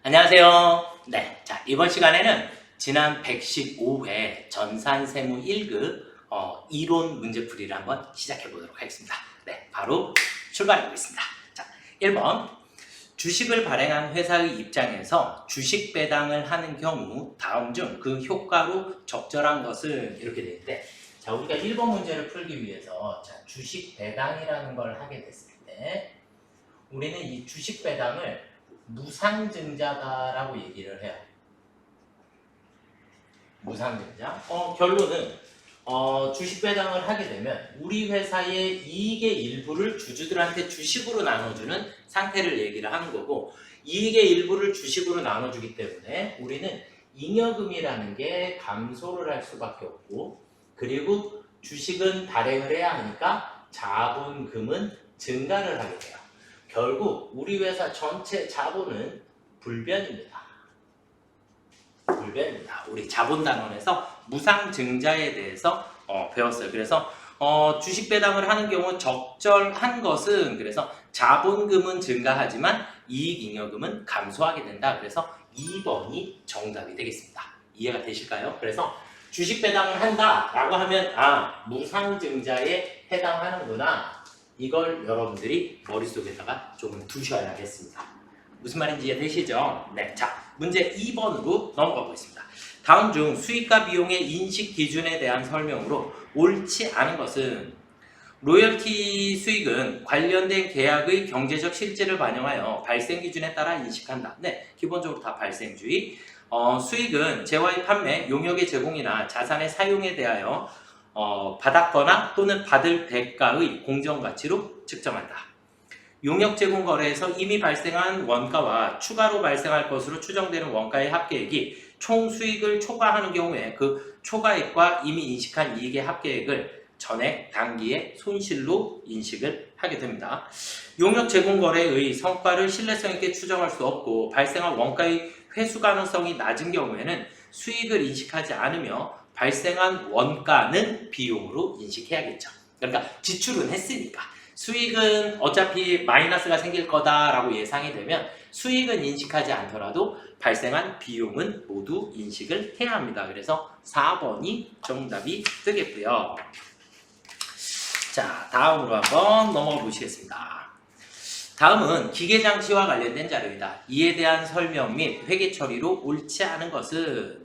안녕하세요. 네, 자 이번 시간에는 지난 115회 전산세무 1급 이론 문제풀이를 한번 시작해 보도록 하겠습니다. 네, 바로 출발해 보겠습니다. 자, 1번 주식을 발행한 회사의 입장에서 주식 배당을 하는 경우 다음 중 그 효과로 적절한 것은 이렇게 되는데, 자 우리가 1번 문제를 풀기 위해서 주식 배당이라는 걸 하게 됐을 때 우리는 이 주식 배당을 무상증자다라고 얘기를 해요. 무상증자. 결론은 주식 배당을 하게 되면 우리 회사의 이익의 일부를 주주들한테 주식으로 나눠주는 상태를 얘기를 하는 거고, 이익의 일부를 주식으로 나눠주기 때문에 우리는 잉여금이라는 게 감소를 할 수밖에 없고, 그리고 주식은 발행을 해야 하니까 자본금은 증가를 하게 돼요. 결국 우리 회사 전체 자본은 불변입니다. 불변입니다. 우리 자본단원에서 무상증자에 대해서 배웠어요. 그래서 주식 배당을 하는 경우 적절한 것은, 그래서 자본금은 증가하지만 이익잉여금은 감소하게 된다. 그래서 2번이 정답이 되겠습니다. 이해가 되실까요? 그래서 주식 배당을 한다라고 하면 무상증자에 해당하는구나. 이걸 여러분들이 머릿속에다가 조금 두셔야겠습니다. 무슨 말인지 이해되시죠? 네, 자 문제 2번으로 넘어가 보겠습니다. 다음 중 수익과 비용의 인식 기준에 대한 설명으로 옳지 않은 것은, 로열티 수익은 관련된 계약의 경제적 실질을 반영하여 발생 기준에 따라 인식한다. 네, 기본적으로 다 발생주의. 수익은 재화의 판매, 용역의 제공이나 자산의 사용에 대하여 받았거나 또는 받을 대가의 공정가치로 측정한다. 용역 제공 거래에서 이미 발생한 원가와 추가로 발생할 것으로 추정되는 원가의 합계액이 총 수익을 초과하는 경우에 그 초과액과 이미 인식한 이익의 합계액을 전액 당기의 손실로 인식을 하게 됩니다. 용역 제공 거래의 성과를 신뢰성 있게 추정할 수 없고 발생한 원가의 회수 가능성이 낮은 경우에는 수익을 인식하지 않으며 발생한 원가는 비용으로 인식해야겠죠. 그러니까 지출은 했으니까 수익은 어차피 마이너스가 생길 거다라고 예상이 되면 수익은 인식하지 않더라도 발생한 비용은 모두 인식을 해야 합니다. 그래서 4번이 정답이 되겠고요. 자, 다음으로 한번 넘어가 보시겠습니다. 다음은 기계장치와 관련된 자료이다. 이에 대한 설명 및 회계 처리로 옳지 않은 것은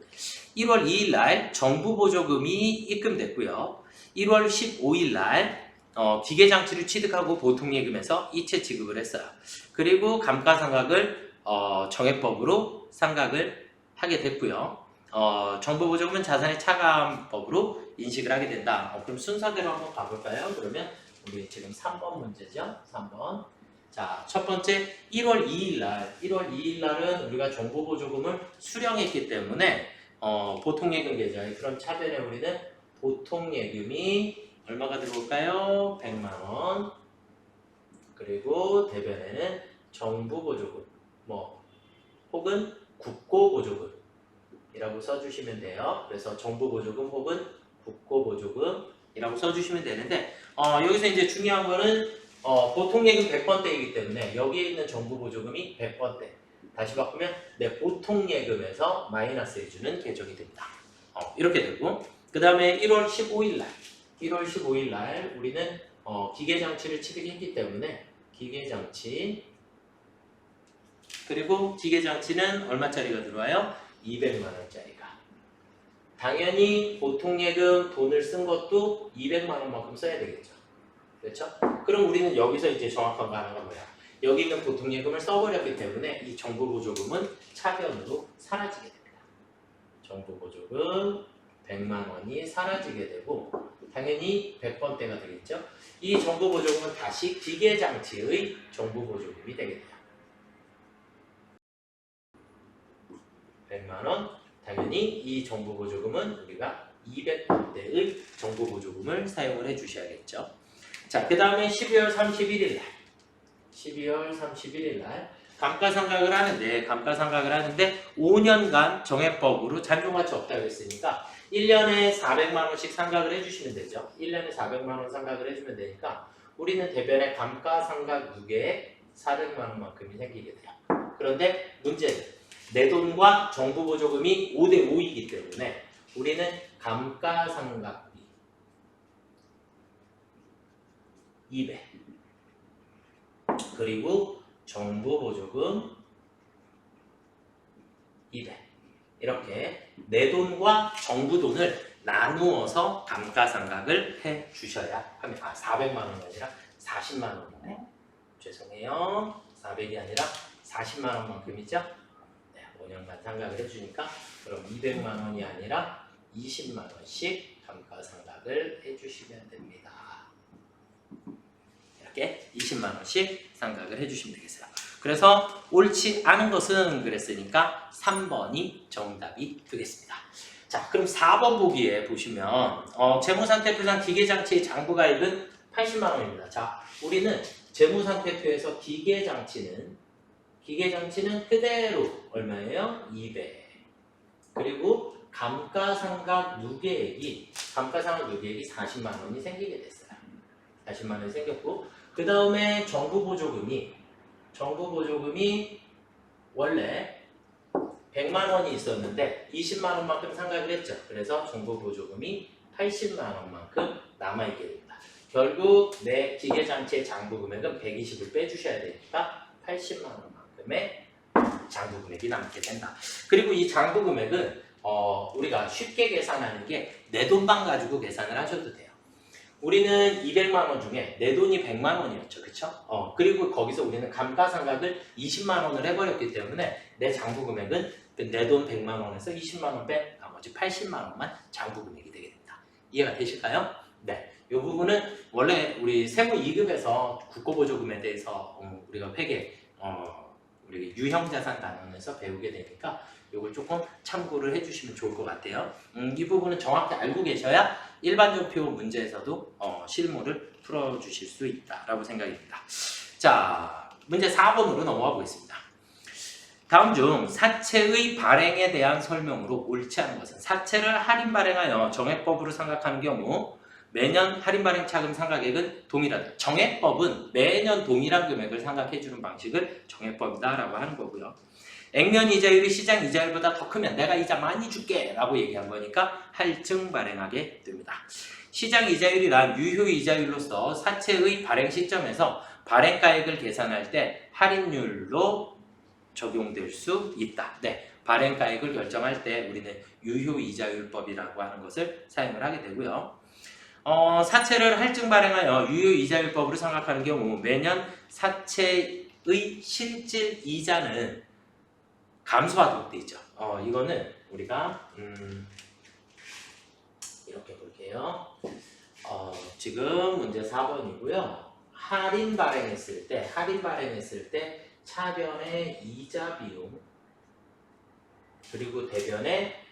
1월 2일 날 정부 보조금이 입금됐고요. 1월 15일 날 기계장치를 취득하고 보통예금에서 이체 지급을 했어요. 그리고 감가상각을 정액법으로 상각을 하게 됐고요. 정부 보조금은 자산의 차감법으로 인식을 하게 된다. 그럼 순서대로 한번 가볼까요? 그러면 우리 지금 3번 문제죠. 3번. 자, 첫 번째 1월 2일 날은 우리가 정부 보조금을 수령했기 때문에 보통예금 계좌에, 그럼 차변에 우리는 보통예금이 얼마가 들어올까요? 100만원. 그리고 대변에는 정부 보조금 혹은 국고 보조금이라고 써주시면 돼요. 그래서 정부 보조금 혹은 국고 보조금이라고 써주시면 되는데, 여기서 이제 중요한 거는 보통예금 100번대이기 때문에 여기에 있는 정부 보조금이 100번대. 다시 바꾸면 보통예금에서 마이너스 해주는 계정이 됩니다. 이렇게 되고, 그 다음에 1월 15일 날 우리는 기계장치를 취득했기 때문에 기계장치, 그리고 기계장치는 얼마짜리가 들어와요? 200만원짜리가. 당연히 보통예금 돈을 쓴 것도 200만원만큼 써야 되겠죠. 그렇죠? 그럼 우리는 여기서 이제 정확한 거 하나가 뭐야? 여기 있는 보통예금을 써버렸기 때문에 이 정부보조금은 차변으로 사라지게 됩니다. 정부보조금 100만원이 사라지게 되고 당연히 100번대가 되겠죠. 이 정부보조금은 다시 기계장치의 정부보조금이 되게 돼요. 100만원, 당연히 이 정부보조금은 우리가 200번대의 정부보조금을 사용을 해주셔야겠죠. 자, 그 다음에 12월 31일 날 감가상각을 하는데 5년간 정액법으로 잔존가치 없다고 했으니까 1년에 400만원씩 상각을 해주시면 되죠. 1년에 400만원 상각을 해주면 되니까 우리는 대변에 감가상각 무게에 400만원만큼이 생기게 돼요. 그런데 문제는 내 돈과 정부 보조금이 5대 5이기 때문에 우리는 감가상각비 200 그리고 정부 보조금 200 이렇게 내 돈과 정부 돈을 나누어서 감가상각을 해 주셔야 합니다. 400만 원이 아니라 40만 원이네. 죄송해요. 400이 아니라 40만 원만큼이죠. 네, 5년간 상각을 해주니까 그럼 200만 원이 아니라 20만 원씩 감가상각을 해주시면 됩니다. 이렇게 20만 원씩 상각을 해주시면 되겠어요. 그래서 옳지 않은 것은 그랬으니까 3번이 정답이 되겠습니다. 자, 그럼 4번 보기에 보시면 재무상태표상 기계장치의 장부가액은 80만 원입니다. 자, 우리는 재무상태표에서 기계장치는 그대로 얼마예요? 200. 그리고 감가상각 누계액이 40만 원이 생기게 됐어요. 40만 원이 생겼고 그 다음에 정부 보조금이 원래 100만 원이 있었는데 20만 원만큼 상각을 했죠. 그래서 정부 보조금이 80만 원만큼 남아있게 됩니다. 결국 내 기계장치의 장부 금액은 120을 빼주셔야 되니까 80만 원만큼의 장부 금액이 남게 된다. 그리고 이 장부 금액은 우리가 쉽게 계산하는 게 내 돈만 가지고 계산을 하셔도 돼요. 우리는 200만 원 중에 내 돈이 100만 원이었죠. 그쵸? 그리고 거기서 우리는 감가상각을 20만 원을 해버렸기 때문에 내 장부 금액은 내 돈 100만 원에서 20만 원 뺀 나머지 80만 원만 장부 금액이 되게 됩니다. 이해가 되실까요? 네. 이 부분은 원래 우리 세무 2급에서 국고보조금에 대해서 우리가 회계 우리 유형자산 단원에서 배우게 되니까 이걸 조금 참고를 해주시면 좋을 것 같아요. 이 부분은 정확히 알고 계셔야 일반적표 문제에서도 실무를 풀어주실 수 있다라고 생각입니다. 자, 문제 4번으로 넘어가 보겠습니다. 다음 중 사채의 발행에 대한 설명으로 옳지 않은 것은 사채를 할인 발행하여 정액법으로 상각하는 경우 매년 할인 발행 차금 상각액은 동일하다. 정액법은 매년 동일한 금액을 상각해주는 방식을 정액법이다라고 하는 거고요. 액면 이자율이 시장 이자율보다 더 크면 내가 이자 많이 줄게 라고 얘기한 거니까 할증 발행하게 됩니다. 시장 이자율이란 유효 이자율로서 사채의 발행 시점에서 발행가액을 계산할 때 할인율로 적용될 수 있다. 네, 발행가액을 결정할 때 우리는 유효 이자율법이라고 하는 것을 사용을 하게 되고요. 사채를 할증 발행하여 유효 이자율법으로 생각하는 경우 매년 사채의 실질 이자는 감소하도록 되어 있죠. 이거는 우리가 이렇게 볼게요. 지금 문제 4번이고요. 할인 발행했을 때 차변의 이자 비용 그리고 대변에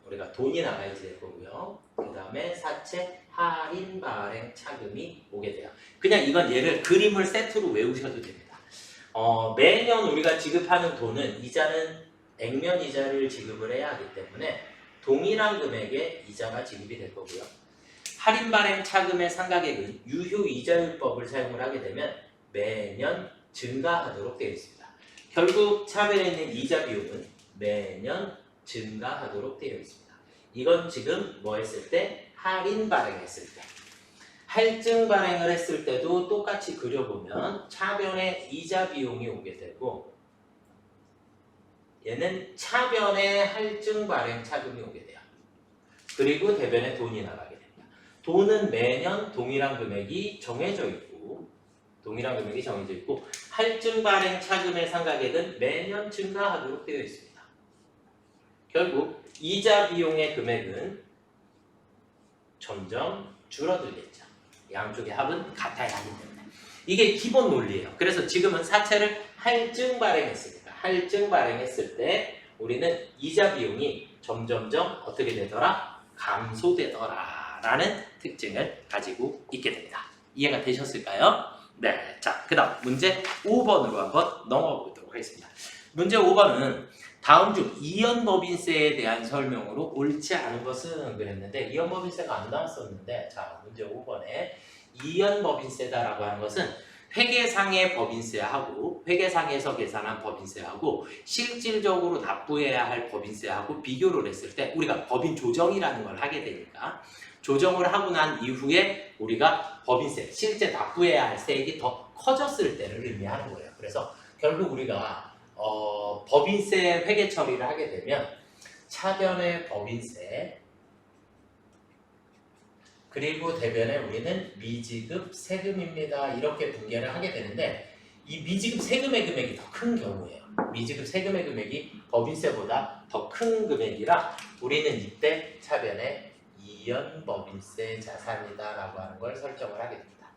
우리가 돈이 나가야지 될 거고요. 그 다음에 사채 할인 발행 차금이 오게 돼요. 그냥 이건 얘를 그림을 세트로 외우셔도 됩니다. 매년 우리가 지급하는 돈은 이자는 액면 이자를 지급을 해야 하기 때문에 동일한 금액의 이자가 지급이 될 거고요. 할인 발행 차금의 상각액은 유효 이자율법을 사용을 하게 되면 매년 증가하도록 되어 있습니다. 결국 차변에 있는 이자 비용은 매년 증가하도록 되어 있습니다. 이건 지금 뭐 했을 때? 할인 발행했을 때. 할증 발행을 했을 때도 똑같이 그려보면 차변에 이자 비용이 오게 되고 얘는 차변에 할증 발행 차금이 오게 돼요. 그리고 대변에 돈이 나가게 됩니다. 돈은 매년 동일한 금액이 정해져 있고 할증 발행 차금의 상각액은 매년 증가하도록 되어 있습니다. 결국 이자 비용의 금액은 점점 줄어들겠죠. 양쪽의 합은 같아야 하기 때문에. 이게 기본 논리예요. 그래서 지금은 사채를 할증 발행했으니까 할증 발행했을 때 우리는 이자 비용이 점점점 어떻게 되더라? 감소되더라 라는 특징을 가지고 있게 됩니다. 이해가 되셨을까요? 네, 자, 그 다음 문제 5번으로 한번 넘어가 보도록 하겠습니다. 문제 5번은 다음 중 이연법인세에 대한 설명으로 옳지 않은 것은 그랬는데 이연법인세가 안 나왔었는데 자 문제 5번에 이연법인세다라고 하는 것은 회계상의 법인세하고 회계상에서 계산한 법인세하고 실질적으로 납부해야 할 법인세하고 비교를 했을 때 우리가 법인 조정이라는 걸 하게 되니까 조정을 하고 난 이후에 우리가 법인세, 실제 납부해야 할 세액이 더 커졌을 때를 의미하는 거예요. 그래서 결국 우리가 법인세 회계 처리를 하게 되면 차변의 법인세 그리고 대변에 우리는 미지급 세금입니다. 이렇게 분개를 하게 되는데 이 미지급 세금의 금액이 더 큰 경우예요. 미지급 세금의 금액이 법인세보다 더 큰 금액이라 우리는 이때 차변에 이연 법인세 자산이다 라고 하는 걸 설정을 하게 됩니다.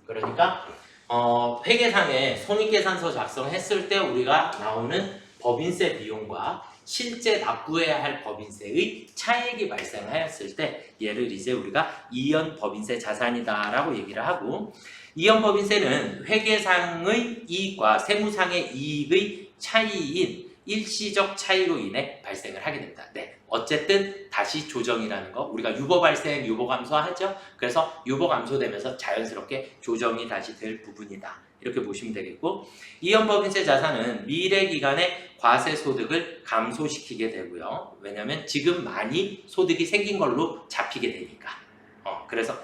그러니까 회계상에 손익계산서 작성했을 때 우리가 나오는 법인세 비용과 실제 납부해야 할 법인세의 차액이 발생하였을 때 얘를 이제 우리가 이연 법인세 자산이다 라고 얘기를 하고 이연 법인세는 회계상의 이익과 세무상의 이익의 차이인 일시적 차이로 인해 발생을 하게 됩니다. 네, 어쨌든 다시 조정이라는 거 우리가 유보 발생, 유보 감소하죠. 그래서 유보 감소되면서 자연스럽게 조정이 다시 될 부분이다. 이렇게 보시면 되겠고 이연법인세 자산은 미래 기간에 과세 소득을 감소시키게 되고요. 왜냐하면 지금 많이 소득이 생긴 걸로 잡히게 되니까. 그래서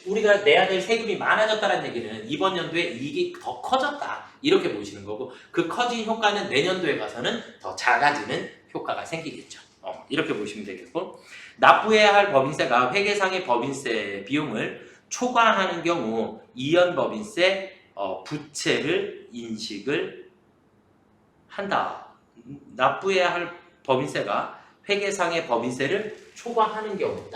우리가 내야 될 세금이 많아졌다는 얘기는 이번 연도에 이익이 더 커졌다 이렇게 보시는 거고 그 커진 효과는 내년도에 가서는 더 작아지는 효과가 생기겠죠. 이렇게 보시면 되겠고 납부해야 할 법인세가 회계상의 법인세 비용을 초과하는 경우 이연법인세 부채를 인식을 한다. 납부해야 할 법인세가 회계상의 법인세를 초과하는 경우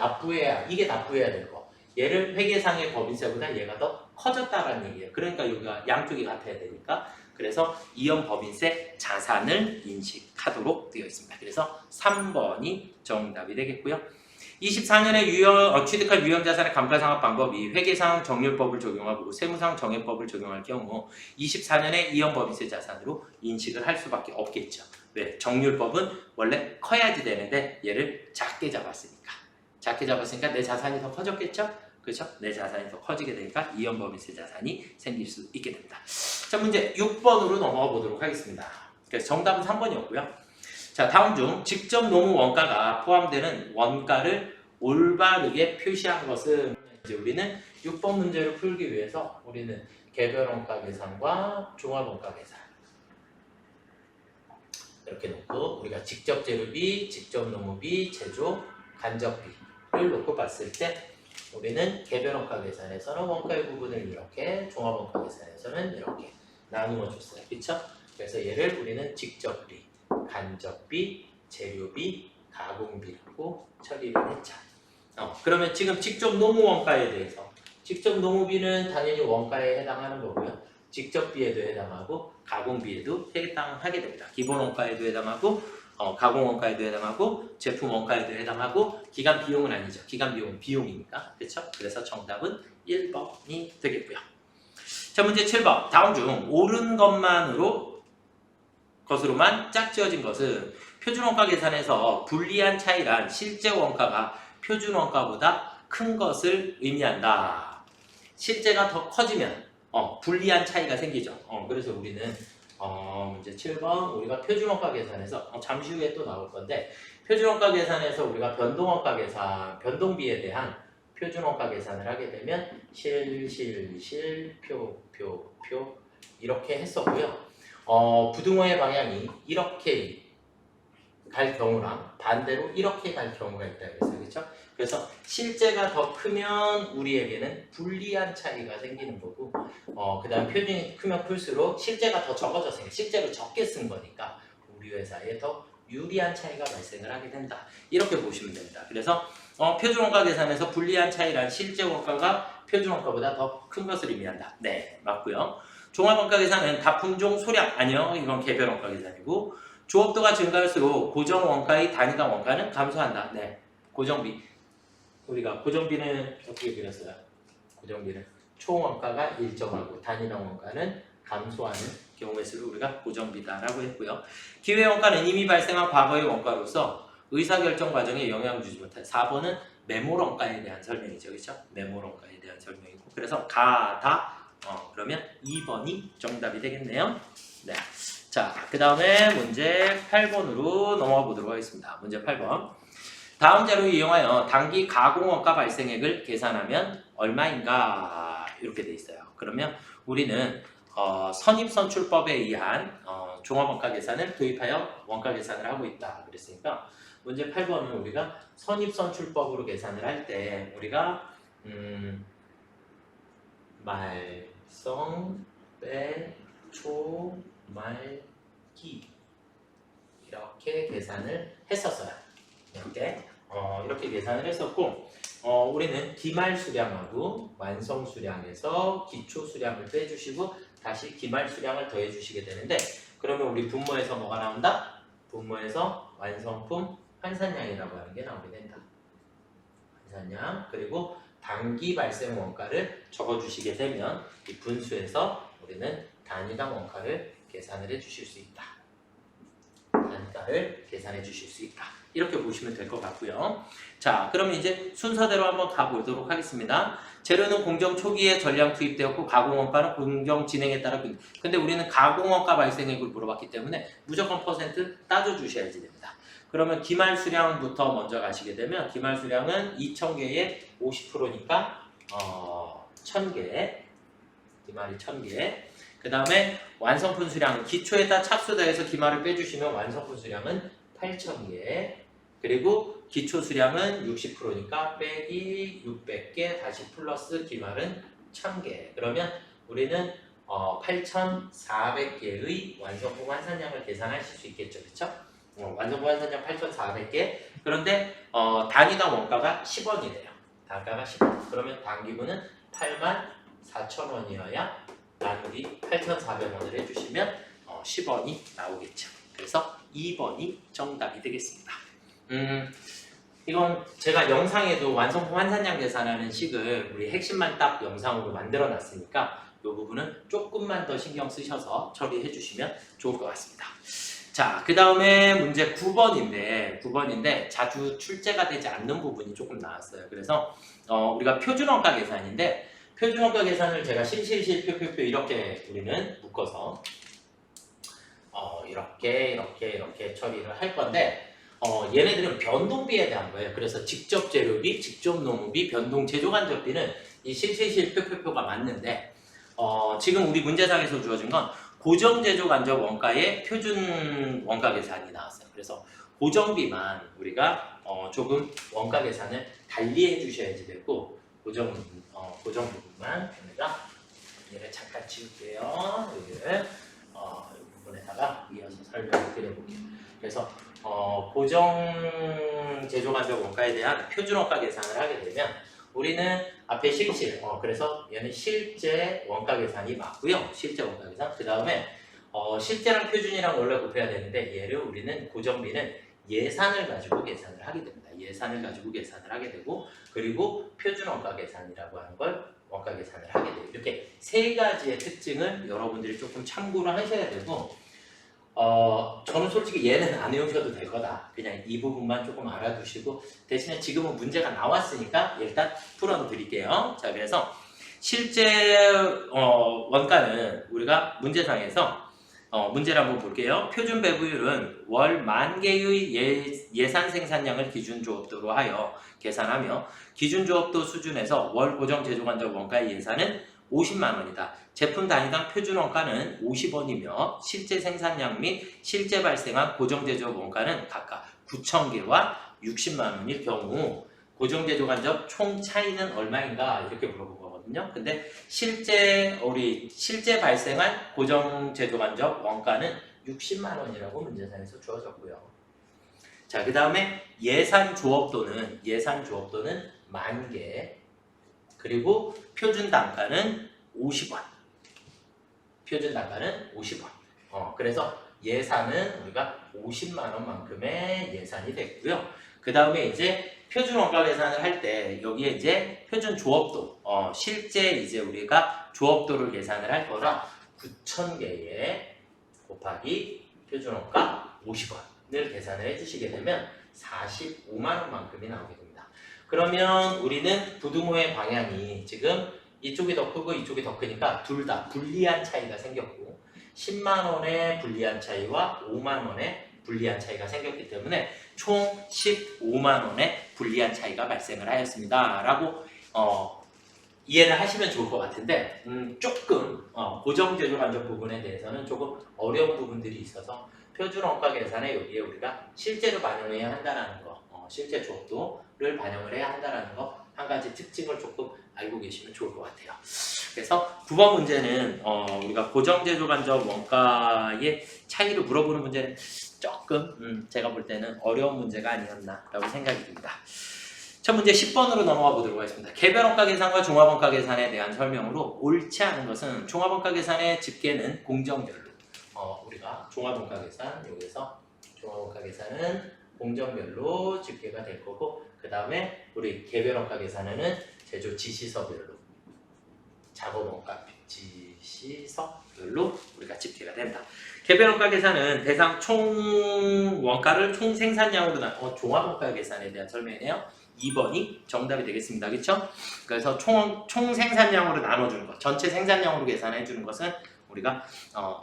이게 납부해야 될 거. 얘를 회계상의 법인세보다 얘가 더 커졌다라는 얘기예요. 그러니까 여기가 양쪽이 같아야 되니까 그래서 이연 법인세 자산을 인식하도록 되어 있습니다. 그래서 3번이 정답이 되겠고요. 24년에 취득할 유형자산의 감가상각 방법이 회계상 정률법을 적용하고 세무상 정액법을 적용할 경우 24년에 이연법인세 자산으로 인식을 할 수밖에 없겠죠. 왜? 정률법은 원래 커야지 되는데 얘를 작게 잡았으니까. 작게 잡았으니까 내 자산이 더 커졌겠죠? 그렇죠? 내 자산이 더 커지게 되니까 이연법인세 자산이 생길 수 있게 됩니다. 자, 문제 6번으로 넘어가 보도록 하겠습니다. 그래서 정답은 3번이었고요. 자, 다음 중 직접 노무 원가가 포함되는 원가를 올바르게 표시한 것은 이제 우리는 6번 문제를 풀기 위해서 우리는 개별 원가 계산과 종합 원가 계산 이렇게 놓고 우리가 직접 재료비, 직접 노무비, 제조, 간접비를 놓고 봤을 때 우리는 개별 원가 계산에서는 원가의 부분을 이렇게, 종합 원가 계산에서는 이렇게 나누어 줬어요. 그렇죠? 그래서 얘를 우리는 직접비, 간접비, 재료비, 가공비라고 처리를 했죠. 그러면 지금 직접 노무 원가에 대해서 직접 노무비는 당연히 원가에 해당하는 거고요. 직접비에도 해당하고 가공비에도 해당하게 됩니다. 기본 원가에도 해당하고 가공 원가에도 해당하고 제품 원가에도 해당하고 기간 비용은 아니죠. 기간 비용은 비용이니까. 그렇죠? 그래서 정답은 1번이 되겠고요. 자, 문제 7번. 다음 중 옳은 것으로만 짝지어진 것은 표준 원가 계산에서 불리한 차이란 실제 원가가 표준 원가보다 큰 것을 의미한다. 실제가 더 커지면 불리한 차이가 생기죠. 그래서 우리는 문제 7번 우리가 표준 원가 계산에서 잠시 후에 또 나올 건데 표준 원가 계산에서 우리가 변동 원가 계산, 변동비에 대한 표준 원가 계산을 하게 되면 표 이렇게 했었고요. 부등호의 방향이 이렇게 갈 경우랑 반대로 이렇게 갈 경우가 있다 그랬어요. 그렇죠? 그래서 실제가 더 크면 우리에게는 불리한 차이가 생기는 거고 그 다음 표준이 크면 클수록 실제가 더 적어졌으니까 실제로 적게 쓴 거니까 우리 회사에 더 유리한 차이가 발생을 하게 된다. 이렇게 보시면 됩니다. 그래서 표준 원가 계산에서 불리한 차이란 실제 원가가 표준 원가보다 더 큰 것을 의미한다. 네, 맞고요. 종합 원가 계산은 다품종 소량 아니요. 이건 개별 원가 계산이고 조업도가 증가할수록 고정 원가의 단위당 원가는 감소한다. 네, 고정비. 우리가 고정비는 어떻게 그렸어요? 고정비는 총 원가가 일정하고 단위당 원가는 감소하는 경우의 수를 우리가 고정비다라고 했고요. 기회 원가는 이미 발생한 과거의 원가로서 의사결정 과정에 영향을 주지 못한다. 4번은 매몰원가에 대한 설명이죠. 그렇죠? 매몰원가에 대한 설명이고 그래서 가다 그러면 2번이 정답이 되겠네요. 네. 자, 그 다음에 문제 8번으로 넘어가 보도록 하겠습니다. 문제 8번. 다음 자료를 이용하여 단기 가공원가 발생액을 계산하면 얼마인가 이렇게 돼 있어요. 그러면 우리는 선입선출법에 의한 종합원가 계산을 도입하여 원가 계산을 하고 있다 그랬으니까 문제 8번은 우리가 선입선출법으로 계산을 할 때 우리가 말성 빼 초 말기 이렇게 계산을 했었어요. 이렇게 계산을 했었고 우리는 기말 수량하고 완성 수량에서 기초 수량을 빼주시고 다시 기말 수량을 더해 주시게 되는데 그러면 우리 분모에서 뭐가 나온다? 분모에서 완성품 환산량이라고 하는 게 나오게 된다. 환산량 그리고 단기 발생 원가를 적어주시게 되면 이 분수에서 우리는 단위당 원가를 계산을 해주실 수 있다. 단가를 계산해 주실 수 있다. 이렇게 보시면 될 것 같고요. 자, 그러면 이제 순서대로 한번 가보도록 하겠습니다. 재료는 공정 초기에 전량 투입되었고 가공원가는 공정 진행에 따라 근데 우리는 가공원가 발생액을 물어봤기 때문에 무조건 퍼센트 따져주셔야지 됩니다. 그러면 기말 수량부터 먼저 가시게 되면 기말 수량은 2,000개에 50%니까 1,000개 기말이 1,000개 그 다음에 완성품 수량은 기초에다 착수 더해서 기말을 빼주시면 완성품 수량은 8,000개 그리고 기초 수량은 60%니까 빼기 600개 다시 플러스 기말은 1,000개 그러면 우리는 8,400개의 완성품 환산량을 계산하실 수 있겠죠. 그렇죠? 완성품 환산량 8,400개 그런데 단위당 원가가 10원이래요. 단가가 10원 그러면 단기분은 84,000원이어야 나누기 8,400원을 해주시면 10원이 나오겠죠. 그래서 2번이 정답이 되겠습니다. 이건 제가 영상에도 완성품 환산량 계산하는 식을 우리 핵심만 딱 영상으로 만들어 놨으니까 이 부분은 조금만 더 신경 쓰셔서 처리해 주시면 좋을 것 같습니다. 자, 그 다음에 문제 9번인데 자주 출제가 되지 않는 부분이 조금 나왔어요. 그래서 우리가 표준원가 계산인데 표준원가 계산을 제가 실실실표표표 이렇게 우리는 묶어서 이렇게 처리를 할 건데 얘네들은 변동비에 대한 거예요. 그래서 직접 재료비, 직접 노무비, 변동 제조간접비는 이 실실실표표표가 맞는데 지금 우리 문제상에서 주어진 건 고정 제조간접 원가의 표준 원가 계산이 나왔어요. 그래서 고정비만 우리가 조금 원가 계산을 달리 해주셔야지 되고 고정 부분만 우리가 얘를 잠깐 지울게요. 여기를 이 부분에다가 이어서 설명을 드려볼게요. 그래서 고정 제조간접 원가에 대한 표준 원가 계산을 하게 되면 우리는 앞에 실질, 그래서 얘는 실제 원가 계산이 맞고요. 실제 원가 계산. 그 다음에 실제랑 표준이랑 원래 곱해야 되는데 얘를 우리는 고정비는 예산을 가지고 계산을 하게 됩니다. 예산을 가지고 계산을 하게 되고 그리고 표준 원가 계산이라고 하는 걸 원가 계산을 하게 돼요. 이렇게 세 가지의 특징을 여러분들이 조금 참고를 하셔야 되고 저는 솔직히 얘는 안 외우셔도 될 거다. 그냥 이 부분만 조금 알아두시고 대신에 지금은 문제가 나왔으니까 일단 풀어드릴게요. 자, 그래서 실제 원가는 우리가 문제상에서 문제를 한번 볼게요. 표준 배부율은 월 10,000개의 예산 생산량을 기준 조업도로 하여 계산하며 기준 조업도 수준에서 월 고정 제조간접 원가의 예산은 50만 원이다. 제품 단위당 표준 원가는 50원이며 실제 생산량 및 실제 발생한 고정 제조 원가는 각각 9,000개와 60만 원일 경우 고정 제조 간접 총 차이는 얼마인가 이렇게 물어본 거거든요. 근데 실제 발생한 고정 제조 간접 원가는 60만 원이라고 문제상에서 주어졌고요. 자, 그 다음에 예산 조업도는 10,000개 그리고 표준 단가는 50원. 표준 단가는 50원. 그래서 예산은 우리가 50만 원만큼의 예산이 됐고요. 그 다음에 이제 표준 원가 계산을 할 때 여기에 이제 표준 조업도, 실제 이제 우리가 조업도를 계산을 할 거라 9,000개에 곱하기 표준 원가 50원을 계산을 해주시게 되면 45만 원만큼이 나오게 됩니다. 그러면 우리는 부등호의 방향이 지금 이쪽이 더 크고 이쪽이 더 크니까 둘 다 불리한 차이가 생겼고 10만 원의 불리한 차이와 5만 원의 불리한 차이가 생겼기 때문에 총 15만 원의 불리한 차이가 발생을 하였습니다. 라고 이해를 하시면 좋을 것 같은데 조금 고정제조 간접 부분에 대해서는 조금 어려운 부분들이 있어서 표준 원가 계산에 여기에 우리가 실제로 반영을 해야 한다는 거, 실제 조업도를 반영을 해야 한다는 거 한 가지 특징을 조금 알고 계시면 좋을 것 같아요. 그래서 9번 문제는 우리가 고정제조 간접 원가의 차이를 물어보는 문제는 조금 제가 볼 때는 어려운 문제가 아니었나라고 생각이 듭니다. 첫 문제 10번으로 넘어가 보도록 하겠습니다. 개별원가 계산과 종합원가 계산에 대한 설명으로 옳지 않은 것은 종합원가 계산의 집계는 공정별로 우리가 종합원가 계산 여기서 종합원가 계산은 공정별로 집계가 될 거고 그 다음에 우리 개별원가 계산은 제조 지시서별로 작업원가 지시서별로 우리가 집계가 된다. 개별원가 계산은 대상 총 원가를 총 생산량으로 종합원가 계산에 대한 설명이네요. 2번이 정답이 되겠습니다. 그렇죠? 그래서 총 생산량으로 나눠주는 것, 전체 생산량으로 계산해 주는 것은 우리가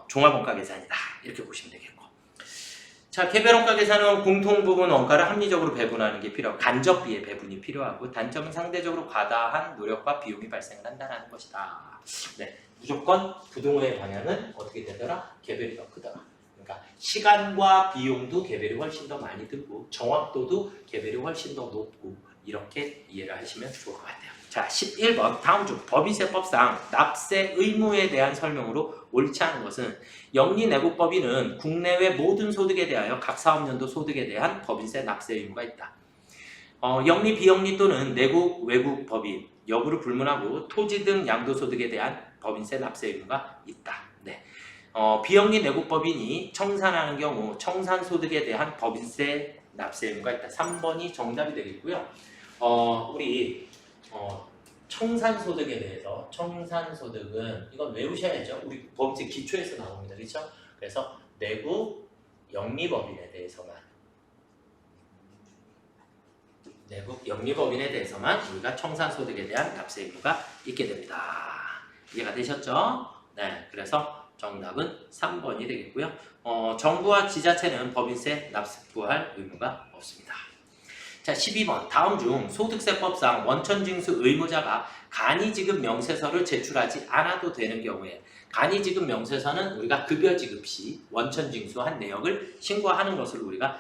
종합원가 계산이다. 이렇게 보시면 되겠고. 자, 개별원가 계산은 공통부분 원가를 합리적으로 배분하는 게 필요하고 간접비의 배분이 필요하고 단점은 상대적으로 과다한 노력과 비용이 발생을 한다는 것이다. 네, 무조건 부등호의 방향은 어떻게 되더라? 개별이 더 크더라. 그러니까 시간과 비용도 개별이 훨씬 더 많이 들고 정확도도 개별이 훨씬 더 높고 이렇게 이해를 하시면 좋을 것 같아요. 자, 11번 다음 중 법인세법상 납세 의무에 대한 설명으로 옳지 않은 것은 영리내국법인은 국내외 모든 소득에 대하여 각 사업연도 소득에 대한 법인세 납세 의무가 있다. 영리, 비영리 또는 내국, 외국 법인 여부를 불문하고 토지 등 양도소득에 대한 법인세 납세 의무가 있다. 네. 비영리 내국법인이 청산하는 경우 청산소득에 대한 법인세 납세 의무가 있다. 3번이 정답이 되겠고요. 우리 청산소득에 대해서 청산소득은 이건 외우셔야죠. 우리 법제 기초에서 나옵니다. 그렇죠? 그래서 내국 영리법인에 대해서만 우리가 청산소득에 대한 납세 의무가 있게 됩니다. 이해가 되셨죠? 네, 그래서 정답은 3번이 되겠고요. 정부와 지자체는 법인세 납부할 의무가 없습니다. 자, 12번 다음 중 소득세법상 원천징수 의무자가 간이지급 명세서를 제출하지 않아도 되는 경우에 간이지급 명세서는 우리가 급여지급 시 원천징수한 내역을 신고하는 것을 우리가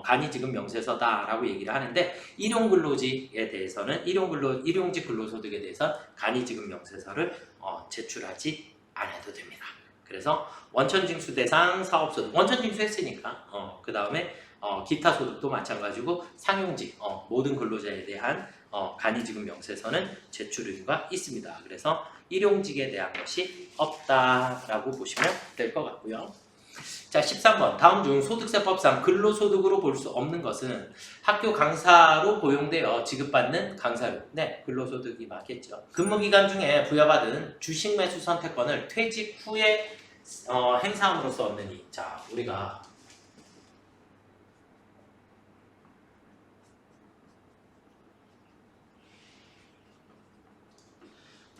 간이지급 명세서다라고 얘기를 하는데 일용근로직에 대해서는 일용직 근로소득에 대해서 간이지급 명세서를 제출하지 않아도 됩니다. 그래서 원천징수 대상 사업소득 원천징수 했으니까 그 다음에 기타 소득도 마찬가지고 상용직 모든 근로자에 대한 간이지급 명세서는 제출 의무가 있습니다. 그래서 일용직에 대한 것이 없다라고 보시면 될 것 같고요. 자, 13번 다음 중 소득세법상 근로소득으로 볼 수 없는 것은 학교 강사로 고용되어 지급받는 강사료. 네, 근로소득이 맞겠죠. 근무기간 중에 부여받은 주식 매수 선택권을 퇴직 후에 행사함으로써 얻느니. 자, 우리가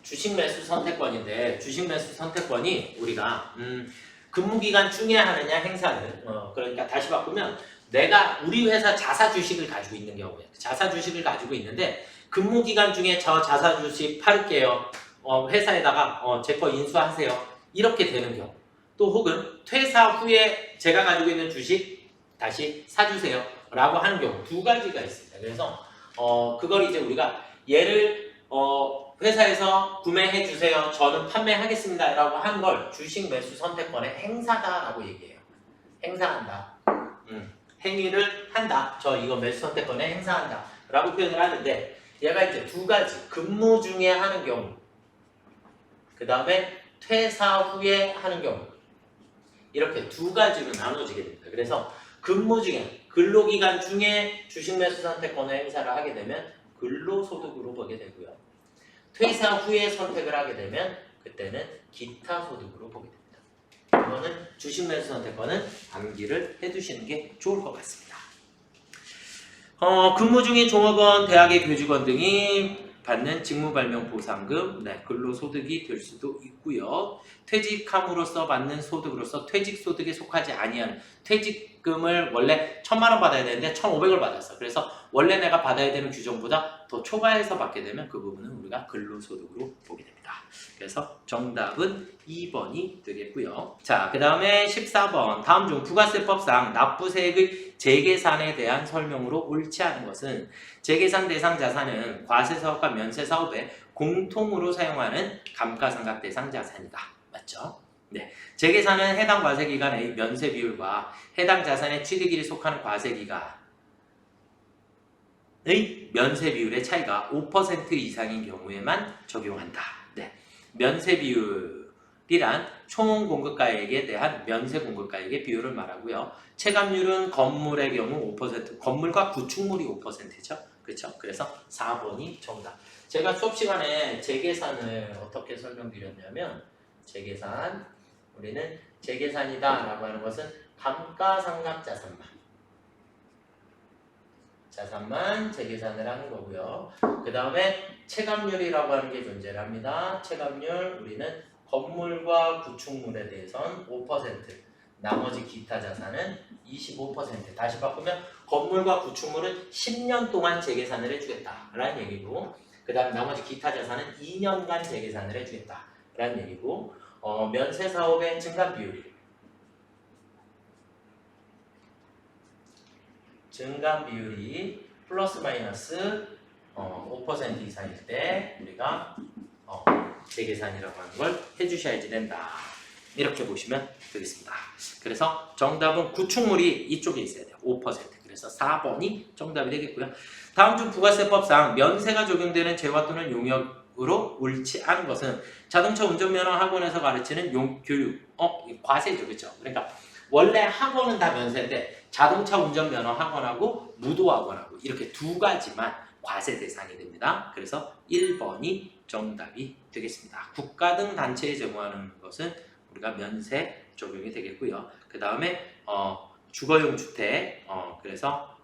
주식 매수 선택권인데 주식 매수 선택권이 우리가 근무기간 중에 하느냐 행사를 그러니까 다시 바꾸면 내가 우리 회사 자사 주식을 가지고 있는 경우에 자사 주식을 가지고 있는데 근무기간 중에 저 자사 주식 팔게요. 회사에다가 제 거 인수하세요. 이렇게 되는 경우 또 혹은 퇴사 후에 제가 가지고 있는 주식 다시 사주세요 라고 하는 경우 두 가지가 있습니다. 그래서 그걸 이제 우리가 얘를 회사에서 구매해 주세요. 저는 판매하겠습니다. 라고 한 걸 주식 매수 선택권의 행사다라고 얘기해요. 행사한다. 행위를 한다. 저 이거 매수 선택권에 행사한다. 라고 표현을 하는데 얘가 이제 두 가지. 근무 중에 하는 경우 그 다음에 퇴사 후에 하는 경우 이렇게 두 가지로 나눠지게 됩니다. 그래서 근무 중에 근로기간 중에 주식 매수 선택권의 행사를 하게 되면 근로소득으로 보게 되고요. 퇴사 후에 선택을 하게 되면 그때는 기타 소득으로 보게 됩니다. 이거는 주식 매수 선택권은 암기를 해두시는 게 좋을 것 같습니다. 근무 중인 종업원, 대학의 교직원 등이 받는 직무발명보상금, 네, 근로소득이 될 수도 있고요. 퇴직함으로써 받는 소득으로서 퇴직소득에 속하지 아니한 퇴직금을 원래 1,000만 원 받아야 되는데 1,500을 받았어. 그래서 원래 내가 받아야 되는 규정보다 더 초과해서 받게 되면 그 부분은 우리가 근로소득으로 보게 됩니다. 그래서 정답은 2번이 되겠고요. 자, 그 다음에 14번. 다음 중 부가세법상 납부세액의 재계산에 대한 설명으로 옳지 않은 것은 재계산 대상 자산은 과세사업과 면세사업에 공통으로 사용하는 감가상각 대상 자산이다. 맞죠? 네. 재계산은 해당 과세기간의 면세 비율과 해당 자산의 취득일이 속하는 과세기간의 면세 비율의 차이가 5% 이상인 경우에만 적용한다. 네. 면세 비율이란 총 공급가액에 대한 면세 공급가액의 비율을 말하고요. 체감률은 건물의 경우 5%, 건물과 구축물이 5%죠. 그렇죠? 그래서 4번이 정답. 제가 수업 시간에 재계산을 어떻게 설명드렸냐면 우리는 재계산이다 라고 하는 것은 감가상각 자산만 재계산을 하는 거고요. 그 다음에 체감률이라고 하는 게 존재를 합니다. 체감률, 우리는 건물과 구축물에 대해서는 5%, 나머지 기타 자산은 25%. 다시 바꾸면 건물과 구축물은 10년 동안 재계산을 해주겠다라는 얘기고, 그 다음 나머지 기타 자산은 2년간 재계산을 해주겠다라는 얘기고, 면세사업의 증감 비율이 플러스 마이너스 5% 이상일 때 우리가 재계산이라고 하는 걸 해주셔야지 된다. 이렇게 보시면 되겠습니다. 그래서 정답은 구축물이 이쪽에 있어야 돼요. 5%. 그래서 4번이 정답이 되겠고요. 다음 중 부가세법상 면세가 적용되는 재화 또는 용역으로 옳지 않은 것은 자동차 운전면허 학원에서 가르치는 교육, 과세죠. 그렇죠? 그러니까 원래 학원은 다 면세인데 자동차 운전면허 학원하고 무도학원하고 이렇게 두 가지만 과세 대상이 됩니다. 그래서 1번이 정답이 되겠습니다. 국가 등 단체에 제공하는 것은 우리가 면세 적용이 되겠고요. 그 다음에 주거용 주택, 그래서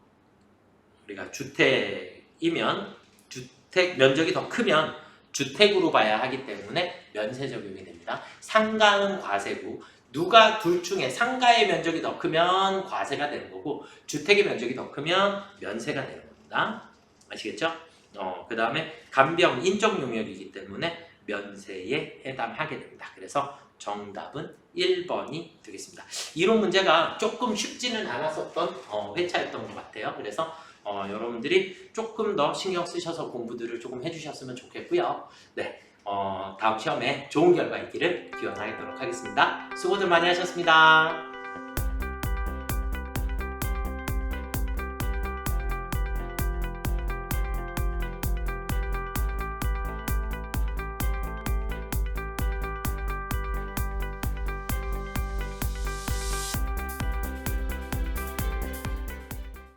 우리가 주택이면 주택 면적이 더 크면 주택으로 봐야 하기 때문에 면세 적용이 됩니다. 상가는 과세고 누가 둘 중에 상가의 면적이 더 크면 과세가 되는 거고 주택의 면적이 더 크면 면세가 되는 겁니다. 아시겠죠? 그 다음에 간병 인적 용역이기 때문에 면세에 해당하게 됩니다. 그래서 정답은 1번이 되겠습니다. 이론 문제가 조금 쉽지는 않았었던 회차였던 것 같아요. 그래서 여러분들이 조금 더 신경 쓰셔서 공부들을 조금 해주셨으면 좋겠고요. 네, 다음 시험에 좋은 결과 있기를 기원하도록 하겠습니다. 수고들 많이 하셨습니다.